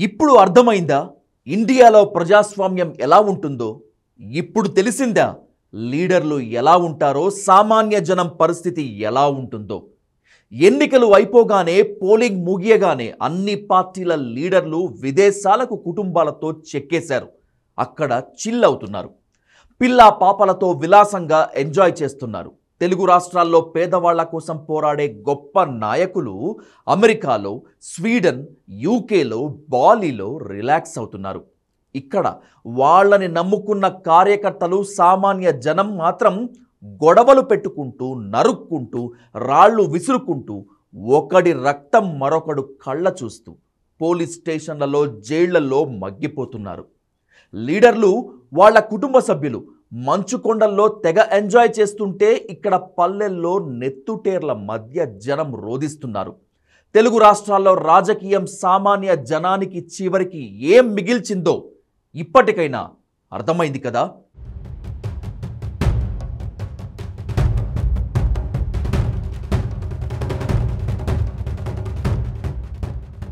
ఇప్పుడు అర్థమైందా ఇండియాలో ప్రజాస్వామ్యం ఎలా ఉంటుందో? ఇప్పుడు తెలిసిందా లీడర్లు ఎలా ఉంటారో, సామాన్య జనం పరిస్థితి ఎలా ఉంటుందో? ఎన్నికలు అయిపోగానే, పోలింగ్ ముగియగానే అన్ని పార్టీల లీడర్లు విదేశాలకు కుటుంబాలతో చెక్కేశారు. అక్కడ చిల్ అవుతున్నారు. పిల్లా పాపలతో విలాసంగా ఎంజాయ్ చేస్తున్నారు. తెలుగు రాష్ట్రాల్లో పేదవాళ్ల కోసం పోరాడే గొప్ప నాయకులు అమెరికాలో, స్వీడన్, యూకేలో, బాలీలో రిలాక్స్ అవుతున్నారు. ఇక్కడ వాళ్ళని నమ్ముకున్న కార్యకర్తలు, సామాన్య జనం మాత్రం గొడవలు పెట్టుకుంటూ, నరుక్కుంటూ, రాళ్ళు విసురుకుంటూ, ఒకడి రక్తం మరొకడు కళ్ళ చూస్తూ పోలీస్ స్టేషన్లలో, జైళ్లలో మగ్గిపోతున్నారు. లీడర్లు, వాళ్ళ కుటుంబ సభ్యులు మంచు కొండల్లో తెగ ఎంజాయ్ చేస్తుంటే ఇక్కడ పల్లెల్లో నెత్తుటేర్ల మధ్య జనం రోదిస్తున్నారు. తెలుగు రాష్ట్రాల్లో రాజకీయం సామాన్య జనానికి చివరికి ఏం మిగిల్చిందో ఇప్పటికైనా అర్థమైంది కదా?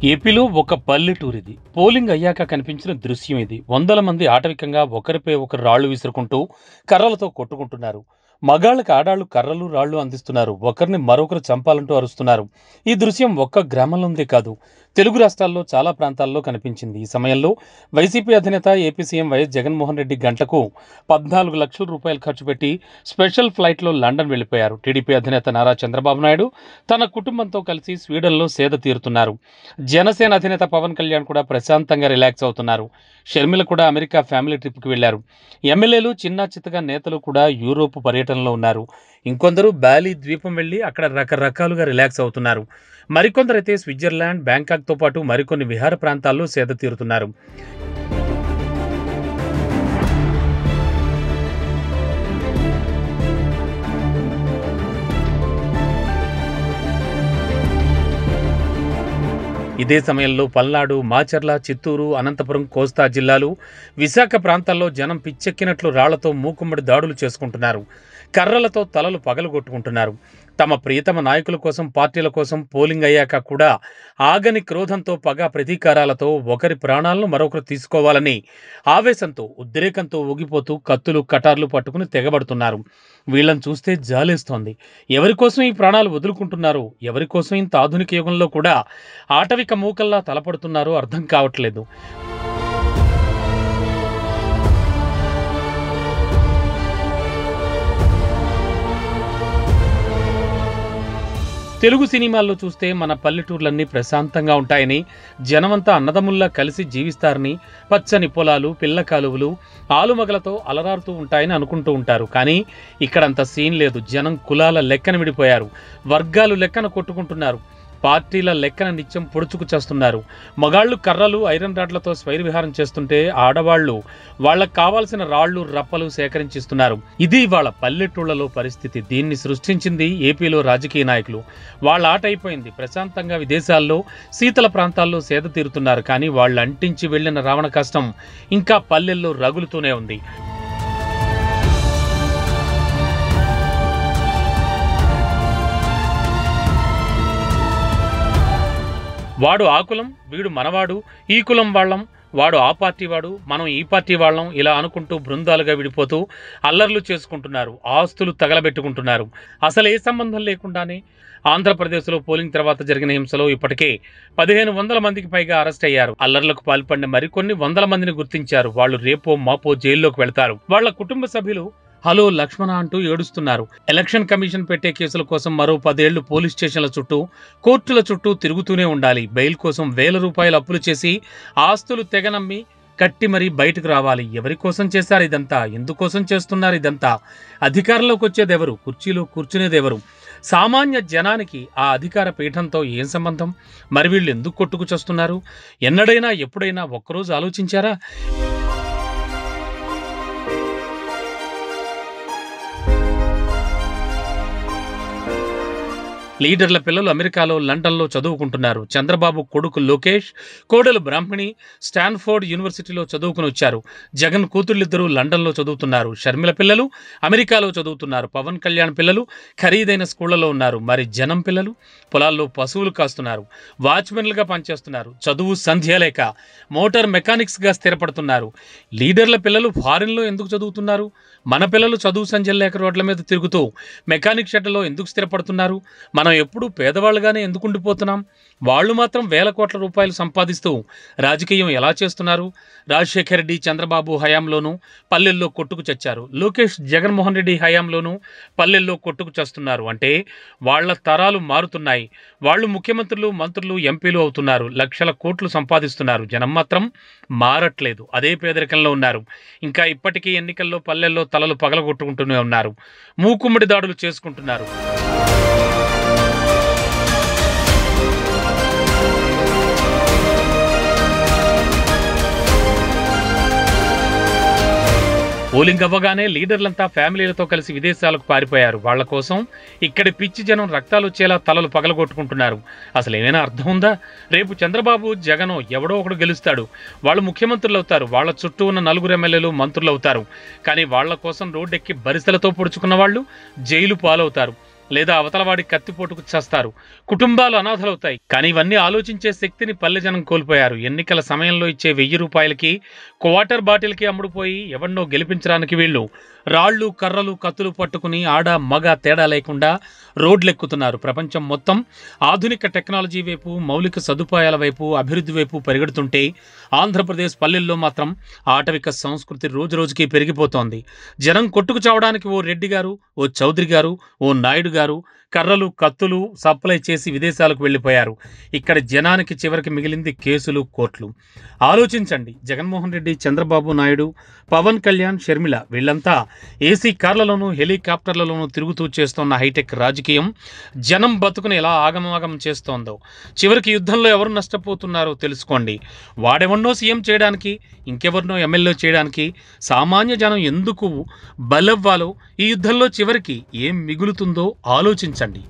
ఏపీలో ఒక పల్లెటూరు ఇది. పోలింగ్ అయ్యాక కనిపించిన దృశ్యం ఇది. వందల మంది ఆటవికంగా ఒకరిపై ఒకరు రాళ్లు విసురుకుంటూ, కర్రలతో కొట్టుకుంటున్నారు. మగాళ్ళకి ఆడాళ్లు కర్రలు, రాళ్లు అందిస్తున్నారు. ఒకరిని మరొకరు చంపాలంటూ అరుస్తున్నారు. ఈ దృశ్యం ఒక్క గ్రామంలోనే కాదు, తెలుగు రాష్ట్రాల్లో చాలా ప్రాంతాల్లో కనిపించింది. ఈ సమయంలో వైసీపీ అధినేత, AP CM YS Jaganmohan Reddy గంటకు 14 లక్షల రూపాయలు ఖర్చు పెట్టి స్పెషల్ ఫ్లైట్లో లండన్ వెళ్లిపోయారు. టీడీపీ అధినేత నారా చంద్రబాబు నాయుడు తన కుటుంబంతో కలిసి స్వీడన్లో సేద తీరుతున్నారు. జనసేన అధినేత పవన్ కళ్యాణ్ కూడా ప్రశాంతంగా రిలాక్స్ అవుతున్నారు. షర్మిల కూడా అమెరికా ఫ్యామిలీ ట్రిప్కి వెళ్లారు. ఎమ్మెల్యేలు, చిన్న చిత్తగా నేతలు కూడా యూరోప్ పర్యటనలో ఉన్నారు. ఇంకొందరు బాలి ద్వీపం వెళ్లి అక్కడ రకరకాలుగా రిలాక్స్ అవుతున్నారు. మరికొందరైతే స్విట్జర్లాండ్, బ్యాంకాక్తో పాటు మరికొన్ని విహార ప్రాంతాల్లో సేద తీరుతున్నారు. ఇదే సమయంలో పల్నాడు, మాచర్ల, చిత్తూరు, అనంతపురం, కోస్తా జిల్లాలు, విశాఖ ప్రాంతాల్లో జనం పిచ్చెక్కినట్లు రాళ్లతో మూకుమ్మడి దాడులు చేసుకుంటున్నారు. కర్రలతో తలలు పగలగొట్టుకుంటున్నారు. తమ ప్రియతమ నాయకుల కోసం, పార్టీల కోసం పోలింగ్ అయ్యాక కూడా ఆగని క్రోధంతో, పగ ప్రతీకారాలతో ఒకరి ప్రాణాలను మరొకరు తీసుకోవాలని ఆవేశంతో, ఉద్రేకంతో ఊగిపోతూ కత్తులు, కటార్లు పట్టుకుని తెగబడుతున్నారు. వీళ్ళని చూస్తే జాలేస్తోంది. ఎవరి కోసం ఈ ప్రాణాలు వదులుకుంటున్నారు? ఎవరి కోసం ఇంత ఆధునిక యుగంలో కూడా ఆటవిక మూకల్లా తలపడుతున్నారో అర్థం కావట్లేదు. తెలుగు సినిమాల్లో చూస్తే మన పల్లెటూర్లన్నీ ప్రశాంతంగా ఉంటాయని, జనమంతా అన్నదమ్ముల్లా కలిసి జీవిస్తారని, పచ్చని పొలాలు, పిల్ల కాలువలు, ఆలుమగలతో అలరారుతూ ఉంటాయని అనుకుంటూ ఉంటారు. కానీ ఇక్కడంత సీన్ లేదు. జనం కులాల లెక్కన విడిపోయారు. వర్గాలు లెక్కన కొట్టుకుంటున్నారు. పార్టీల లెక్కన నిత్యం పొడుచుకు చేస్తున్నారు. మగాళ్లు కర్రలు, ఐరన్ రాడ్లతో స్వైర విహారం చేస్తుంటే ఆడవాళ్లు వాళ్లకు కావాల్సిన రాళ్లు, రప్పలు సేకరించిస్తున్నారు. ఇది వాళ్ళ పల్లెటూళ్లలో పరిస్థితి. దీన్ని సృష్టించింది ఏపీలో రాజకీయ నాయకులు. వాళ్ళ ఆట అయిపోయింది. ప్రశాంతంగా విదేశాల్లో, శీతల ప్రాంతాల్లో సేద తీరుతున్నారు. కానీ వాళ్ళు అంటించి వెళ్లిన రావణ కష్టం ఇంకా పల్లెల్లో రగులుతూనే ఉంది. వాడు ఆ కులం, వీడు మనవాడు, ఈ కులం వాళ్ళం, వాడు ఆ పార్టీ వాడు, మనం ఈ పార్టీ వాళ్ళం, ఇలా అనుకుంటూ బృందాలుగా విడిపోతూ అల్లర్లు చేసుకుంటున్నారు. ఆస్తులు తగలబెట్టుకుంటున్నారు. అసలు ఏ సంబంధం లేకుండానే ఆంధ్రప్రదేశ్లో పోలింగ్ తర్వాత జరిగిన హింసలో ఇప్పటికే 1500 మందికి పైగా అరెస్ట్ అయ్యారు. అల్లర్లకు పాల్పడిన మరికొన్ని వందల మందిని గుర్తించారు. వాళ్ళు రేపో మాపో జైల్లోకి వెళ్తారు. వాళ్ళ కుటుంబ సభ్యులు హలో లక్ష్మణ అంటూ ఏడుస్తున్నారు. ఎలక్షన్ కమిషన్ పెట్టే కేసుల కోసం మరో 10 ఏళ్లు పోలీస్ స్టేషన్ల చుట్టూ, కోర్టుల చుట్టూ తిరుగుతూనే ఉండాలి. బెయిల్ కోసం 1000 రూపాయలు అప్పులు చేసి, ఆస్తులు తెగనమ్మి కట్టి మరీ బయటకు రావాలి. ఎవరి కోసం చేశారు ఇదంతా? ఎందుకోసం చేస్తున్నారు ఇదంతా? అధికారంలోకి వచ్చేదెవరు? కుర్చీలో కూర్చునేదెవరు? సామాన్య జనానికి ఆ అధికార పీఠంతో ఏం సంబంధం? మరి వీళ్ళు ఎందుకు కొట్టుకు చేస్తున్నారు? ఎన్నడైనా, ఎప్పుడైనా ఒక్కరోజు ఆలోచించారా? లీడర్ల పిల్లలు అమెరికాలో, లండన్లో చదువుకుంటున్నారు. చంద్రబాబు కొడుకు లోకేష్, కోడలు బ్రాహ్మణి స్టాన్ఫోర్డ్ యూనివర్సిటీలో చదువుకుని వచ్చారు. జగన్ కూతుళ్ళిద్దరూ లండన్లో చదువుతున్నారు. షర్మిల పిల్లలు అమెరికాలో చదువుతున్నారు. పవన్ కళ్యాణ్ పిల్లలు ఖరీదైన స్కూళ్లలో ఉన్నారు. మరి జనం పిల్లలు పొలాల్లో పశువులు కాస్తున్నారు, వాచ్మెన్లుగా పనిచేస్తున్నారు. చదువు సంధ్య లేక మోటార్ మెకానిక్స్గా స్థిరపడుతున్నారు. లీడర్ల పిల్లలు ఫారిన్లో ఎందుకు చదువుతున్నారు? మన పిల్లలు చదువు సంధ్యలు లేక రోడ్ల మీద తిరుగుతూ మెకానిక్ షెడ్లలో ఎందుకు స్థిరపడుతున్నారు? మనం ఎప్పుడూ పేదవాళ్ళుగానే ఎందుకు ఉండిపోతున్నాం? వాళ్ళు మాత్రం వేల కోట్ల రూపాయలు సంపాదిస్తూ రాజకీయం ఎలా చేస్తున్నారు? రాజశేఖర్ రెడ్డి, చంద్రబాబు హయాంలోనూ పల్లెల్లో కొట్టుకు చచ్చారు. లోకేష్, జగన్మోహన్ రెడ్డి హయాంలోనూ పల్లెల్లో కొట్టుకు చస్తున్నారు. అంటే వాళ్ళ తరాలు మారుతున్నాయి. వాళ్ళు ముఖ్యమంత్రులు, మంత్రులు, ఎంపీలు అవుతున్నారు. లక్షల కోట్లు సంపాదిస్తున్నారు. జనం మాత్రం మారట్లేదు. అదే పేదరికంలో ఉన్నారు. ఇంకా ఇప్పటికీ ఎన్నికల్లో పల్లెల్లో తలలు పగలగొట్టుకుంటూనే ఉన్నారు. మూకుమ్మడి దాడులు చేసుకుంటున్నారు. పోలింగ్ అవ్వగానే లీడర్లంతా ఫ్యామిలీలతో కలిసి విదేశాలకు పారిపోయారు. వాళ్ల కోసం ఇక్కడి పిచ్చి జనం రక్తాలు వచ్చేలా తలలు పగలగొట్టుకుంటున్నారు. అసలు ఏమైనా అర్థం ఉందా? రేపు చంద్రబాబు, జగన్ ఎవడో ఒకడు గెలుస్తాడు. వాళ్ళు ముఖ్యమంత్రులు అవుతారు. వాళ్ళ చుట్టూ ఉన్న 4 ఎమ్మెల్యేలు మంత్రులు అవుతారు. కానీ వాళ్ల కోసం రోడ్డెక్కి బరిసెలతో పొడుచుకున్న వాళ్ళు జైలు పాలవుతారు, లేదా అవతలవాడి కత్తిపోటుకు చేస్తారు. కుటుంబాలు అనాథలవుతాయి. కానీ ఇవన్నీ ఆలోచించే శక్తిని పల్లె జనం కోల్పోయారు. ఎన్నికల సమయంలో ఇచ్చే 1000 రూపాయలకి క్వార్టర్ బాటిల్కి అమ్ముడుపోయి ఎవరినో గెలిపించడానికి వీళ్ళు రాళ్లు, కర్రలు, కత్తులు పట్టుకుని ఆడ మగ తేడా లేకుండా రోడ్లెక్కుతున్నారు. ప్రపంచం మొత్తం ఆధునిక టెక్నాలజీ వైపు, మౌలిక సదుపాయాల వైపు, అభివృద్ధి వైపు పెరుగుతుంటే ఆంధ్రప్రదేశ్ పల్లెల్లో మాత్రం ఆటవిక సంస్కృతి రోజురోజుకి పెరిగిపోతోంది. జనం కొట్టుకు చావడానికి ఓ రెడ్డి గారు, ఓ చౌదరి గారు, ఓ నాయుడు గారు కర్రలు, కత్తులు సప్లై చేసి విదేశాలకు వెళ్ళిపోయారు. ఇక్కడ జనానికి చివరికి మిగిలింది కేసులు, కోర్టులు. ఆలోచించండి. జగన్మోహన్ రెడ్డి, చంద్రబాబు నాయుడు, పవన్ కళ్యాణ్, షర్మిల వీళ్ళంతా ఏసీ కార్లలోనూ హెలికాప్టర్లలోనూ తిరుగుతూ చేస్తున్న హైటెక్ రాజకీయం జనం బతుకుని ఎలా ఆగమాగం చేస్తోందో. చివరికి యుద్ధంలో ఎవరు నష్టపోతున్నారో తెలుసుకోండి. వాడెవన్నో సీఎం చేయడానికి, ఇంకెవరినో ఎమ్మెల్యే చేయడానికి సామాన్య జనం ఎందుకు బలవ్వాలో, ఈ యుద్ధంలో చివరికి ఏం మిగులుతుందో ఆలోచించండి.